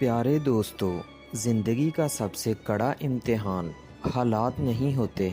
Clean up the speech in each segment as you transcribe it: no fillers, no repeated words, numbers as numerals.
प्यारे दोस्तों, ज़िंदगी का सबसे कड़ा इम्तिहान हालात नहीं होते,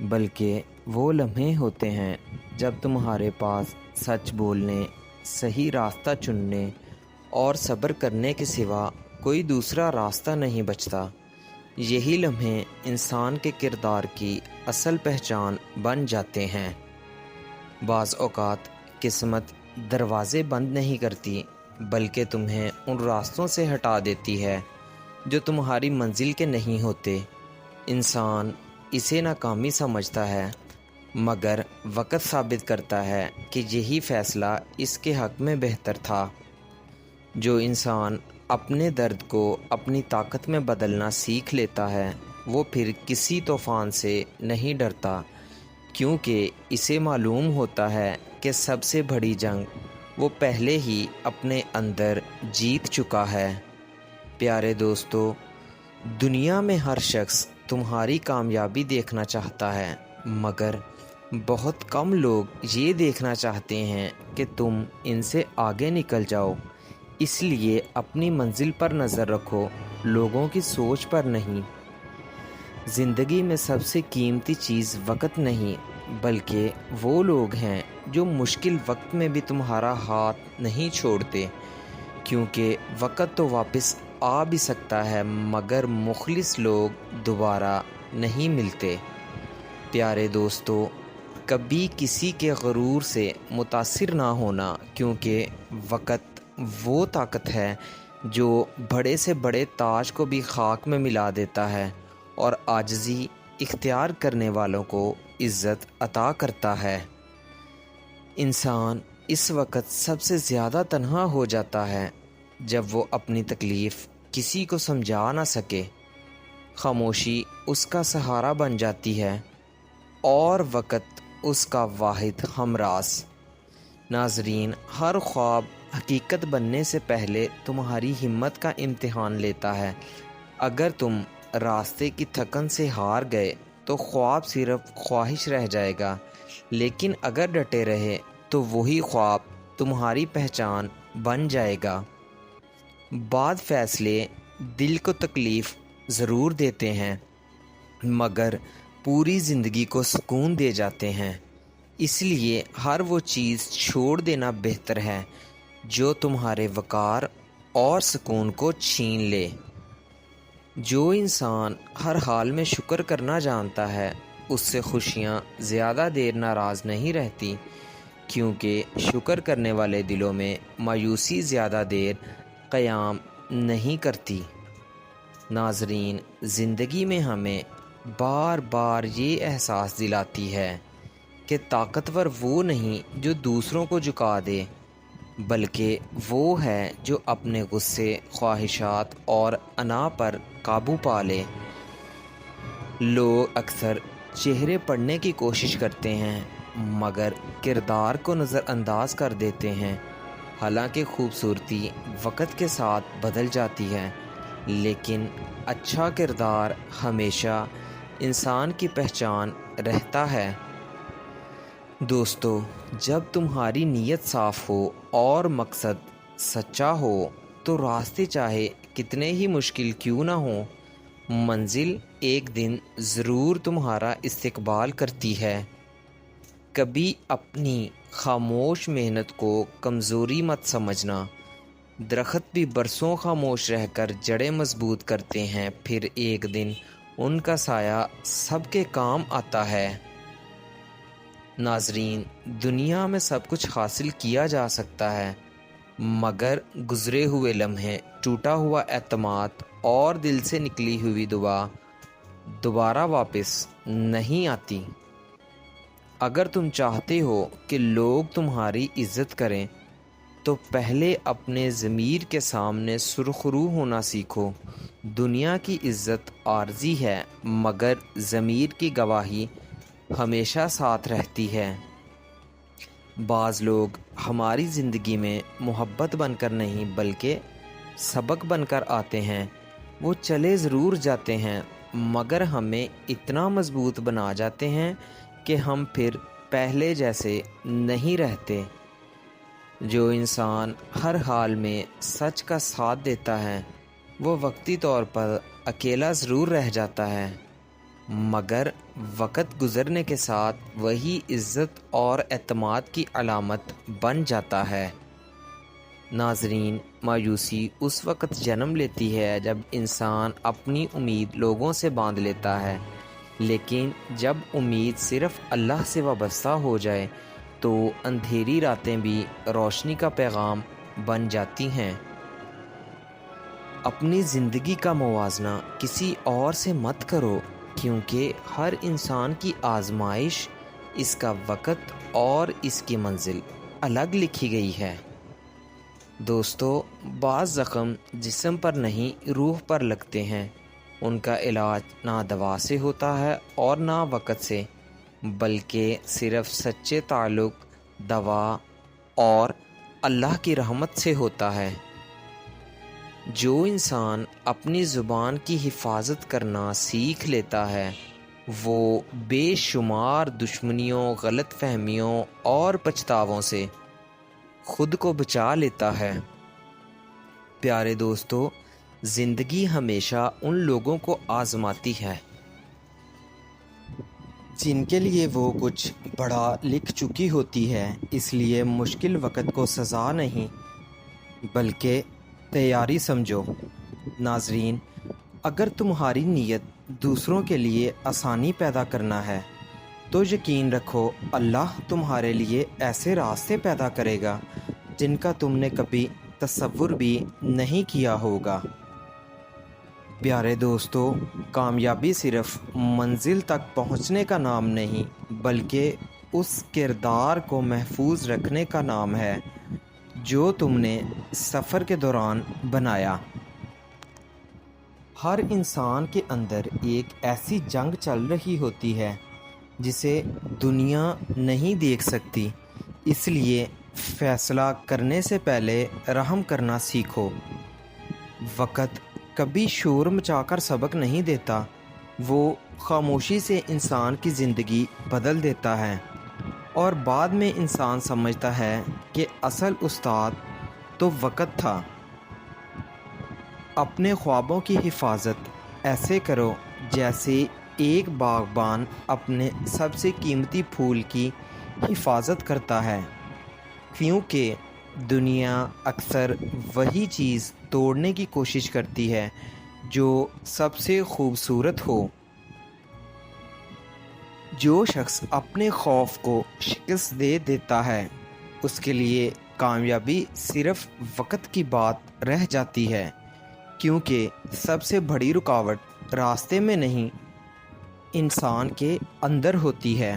बल्कि वो लम्हे होते हैं जब तुम्हारे पास सच बोलने, सही रास्ता चुनने और सब्र करने के सिवा कोई दूसरा रास्ता नहीं बचता। यही लम्हे इंसान के किरदार की असल पहचान बन जाते हैं। बाज़ औक़ात किस्मत दरवाज़े बंद नहीं करती, बल्कि तुम्हें उन रास्तों से हटा देती है जो तुम्हारी मंजिल के नहीं होते। इंसान इसे नाकामी समझता है, मगर वक़्त साबित करता है कि यही फ़ैसला इसके हक़ में बेहतर था। जो इंसान अपने दर्द को अपनी ताकत में बदलना सीख लेता है, वो फिर किसी तूफ़ान से नहीं डरता, क्योंकि इसे मालूम होता है कि सबसे बड़ी जंग वो पहले ही अपने अंदर जीत चुका है। प्यारे दोस्तों, दुनिया में हर शख्स तुम्हारी कामयाबी देखना चाहता है, मगर बहुत कम लोग ये देखना चाहते हैं कि तुम इनसे आगे निकल जाओ। इसलिए अपनी मंजिल पर नज़र रखो, लोगों की सोच पर नहीं। ज़िंदगी में सबसे कीमती चीज़ वक़्त नहीं, बल्कि वो लोग हैं जो मुश्किल वक्त में भी तुम्हारा हाथ नहीं छोड़ते, क्योंकि वक़्त तो वापस आ भी सकता है, मगर मुखलिस लोग दोबारा नहीं मिलते। प्यारे दोस्तों, कभी किसी के गरूर से मुतासिर ना होना, क्योंकि वक़्त वो ताकत है जो बड़े से बड़े ताज को भी खाक में मिला देता है और आजिज़ी इख्तियार करने वालों को इज़्ज़त अता करता है। इंसान इस वक्त सबसे ज़्यादा तन्हा हो जाता है जब वो अपनी तकलीफ़ किसी को समझा ना सके। खामोशी उसका सहारा बन जाती है और वक़्त उसका वाहिद हमरास। नाज़रीन, हर ख्वाब हकीकत बनने से पहले तुम्हारी हिम्मत का इम्तिहान लेता है। अगर तुम रास्ते की थकन से हार गए तो ख्वाब सिर्फ ख्वाहिश रह जाएगा, लेकिन अगर डटे रहे तो वही ख्वाब तुम्हारी पहचान बन जाएगा। बाद फ़ैसले दिल को तकलीफ़ ज़रूर देते हैं, मगर पूरी ज़िंदगी को सुकून दे जाते हैं। इसलिए हर वो चीज़ छोड़ देना बेहतर है जो तुम्हारे वक़ार और सुकून को छीन ले। जो इंसान हर हाल में शुक्र करना जानता है, उससे खुशियाँ ज़्यादा देर नाराज़ नहीं रहती, क्योंकि शुक्र करने वाले दिलों में मायूसी ज़्यादा देर क़याम नहीं करती। नाज़रीन, ज़िंदगी में हमें बार बार ये एहसास दिलाती है कि ताकतवर वो नहीं जो दूसरों को झुका दे, बल्कि वो है जो अपने गुस्से, ख्वाहिशात और अना पर काबू पा ले। लोग अक्सर चेहरे पढ़ने की कोशिश करते हैं, मगर किरदार को नज़रअंदाज कर देते हैं। हालांकि खूबसूरती वक़्त के साथ बदल जाती है, लेकिन अच्छा किरदार हमेशा इंसान की पहचान रहता है। दोस्तों, जब तुम्हारी नीयत साफ़ हो और मकसद सच्चा हो, तो रास्ते चाहे कितने ही मुश्किल क्यों ना हो, मंजिल एक दिन ज़रूर तुम्हारा इस्तकबाल करती है। कभी अपनी खामोश मेहनत को कमज़ोरी मत समझना। दरख्त भी बरसों खामोश रहकर जड़ें मजबूत करते हैं, फिर एक दिन उनका साया सबके काम आता है। नाज़रीन, दुनिया में सब कुछ हासिल किया जा सकता है, मगर गुज़रे हुए लम्हे, टूटा हुआ एतमाद और दिल से निकली हुई दुआ दोबारा वापस नहीं आती। अगर तुम चाहते हो कि लोग तुम्हारी इज़्ज़त करें, तो पहले अपने ज़मीर के सामने सुरखरू होना सीखो। दुनिया की इज़्ज़त आर्जी है, मगर ज़मीर की गवाही हमेशा साथ रहती है। बाज़ लोग हमारी ज़िंदगी में मोहब्बत बनकर नहीं, बल्कि सबक बनकर आते हैं। वो चले ज़रूर जाते हैं, मगर हमें इतना मज़बूत बना जाते हैं कि हम फिर पहले जैसे नहीं रहते। جو انسان ہر حال میں سچ کا ساتھ دیتا ہے وہ وقتی طور پر اکیلا ضرور رہ جاتا ہے، مگر وقت گزرنے کے ساتھ وہی عزت اور اعتماد کی علامت بن جاتا ہے۔ ناظرین، مایوسی اس وقت جنم لیتی ہے جب انسان اپنی امید لوگوں سے باندھ لیتا ہے، لیکن جب امید صرف اللہ سے وابستہ ہو جائے تو اندھیری راتیں بھی روشنی کا پیغام بن جاتی ہیں۔ اپنی زندگی کا موازنہ کسی اور سے مت کرو، کیونکہ ہر انسان کی آزمائش، اس کا وقت اور اس کی منزل الگ لکھی گئی ہے۔ دوستو، بعض زخم جسم پر نہیں روح پر لگتے ہیں، ان کا علاج نہ دوا سے ہوتا ہے اور نہ وقت سے، بلکہ صرف سچے تعلق، دوا اور اللہ کی رحمت سے ہوتا ہے۔ جو انسان اپنی زبان کی حفاظت کرنا سیکھ لیتا ہے وہ بے شمار دشمنیوں، غلط فہمیوں اور پچھتاووں سے خود کو بچا لیتا ہے۔ پیارے دوستو، زندگی ہمیشہ ان لوگوں کو آزماتی ہے جن کے لیے وہ کچھ بڑا لکھ چکی ہوتی ہے، اس لیے مشکل وقت کو سزا نہیں بلکہ تیاری سمجھو۔ ناظرین، اگر تمہاری نیت دوسروں کے لیے آسانی پیدا کرنا ہے تو یقین رکھو اللہ تمہارے لیے ایسے راستے پیدا کرے گا جن کا تم نے کبھی تصور بھی نہیں کیا ہوگا۔ پیارے دوستو، کامیابی صرف منزل تک پہنچنے کا نام نہیں بلکہ اس کردار کو محفوظ رکھنے کا نام ہے جو تم نے سفر کے دوران بنایا۔ ہر انسان کے اندر ایک ایسی جنگ چل رہی ہوتی ہے جسے دنیا نہیں دیکھ سکتی، اس لیے فیصلہ کرنے سے پہلے رحم کرنا سیکھو۔ وقت کبھی شور مچا کر سبق نہیں دیتا، وہ خاموشی سے انسان کی زندگی بدل دیتا ہے، اور بعد میں انسان سمجھتا ہے کہ اصل استاد تو وقت تھا۔ اپنے خوابوں کی حفاظت ایسے کرو جیسے ایک باغبان اپنے سب سے قیمتی پھول کی حفاظت کرتا ہے، کیونکہ دنیا اکثر وہی چیز توڑنے کی کوشش کرتی ہے جو سب سے خوبصورت ہو۔ جو شخص اپنے خوف کو شکست دے دیتا ہے اس کے لیے کامیابی صرف وقت کی بات رہ جاتی ہے، کیونکہ سب سے بڑی رکاوٹ راستے میں نہیں، انسان کے اندر ہوتی ہے۔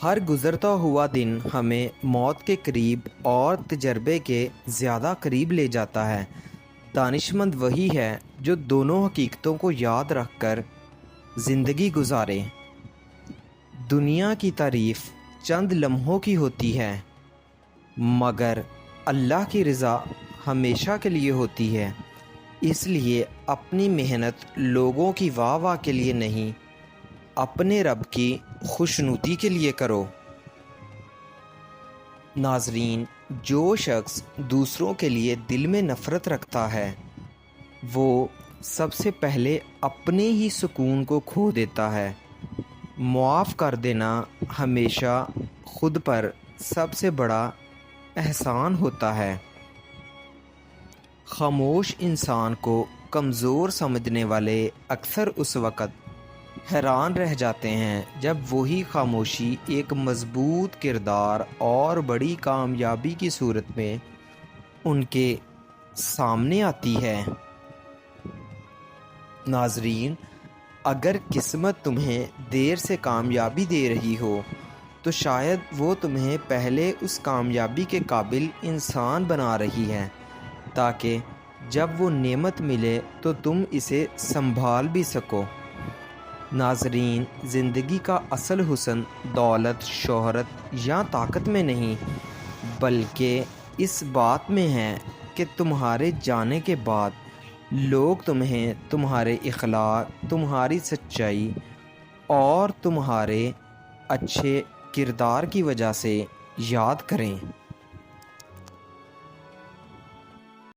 ہر گزرتا ہوا دن ہمیں موت کے قریب اور تجربے کے زیادہ قریب لے جاتا ہے۔ دانشمند وہی ہے جو دونوں حقیقتوں کو یاد رکھ کر زندگی گزارے۔ دنیا کی تعریف چند لمحوں کی ہوتی ہے، مگر اللہ کی رضا ہمیشہ کے لیے ہوتی ہے، اس لیے اپنی محنت لوگوں کی واہ واہ کے لیے نہیں، اپنے رب کی خوشنودی کے لیے کرو۔ ناظرین، جو شخص دوسروں کے لیے دل میں نفرت رکھتا ہے وہ سب سے پہلے اپنے ہی سکون کو کھو دیتا ہے۔ معاف کر دینا ہمیشہ خود پر سب سے بڑا احسان ہوتا ہے۔ خاموش انسان کو کمزور سمجھنے والے اکثر اس وقت حیران رہ جاتے ہیں جب وہی خاموشی ایک مضبوط کردار اور بڑی کامیابی کی صورت میں ان کے سامنے آتی ہے۔ ناظرین، اگر قسمت تمہیں دیر سے کامیابی دے رہی ہو تو شاید وہ تمہیں پہلے اس کامیابی کے قابل انسان بنا رہی ہے، تاکہ جب وہ نعمت ملے تو تم اسے سنبھال بھی سکو۔ ناظرین، زندگی کا اصل حسن دولت، شہرت یا طاقت میں نہیں بلکہ اس بات میں ہے کہ تمہارے جانے کے بعد لوگ تمہیں تمہارے اخلاق، تمہاری سچائی اور تمہارے اچھے کردار کی وجہ سے یاد کریں۔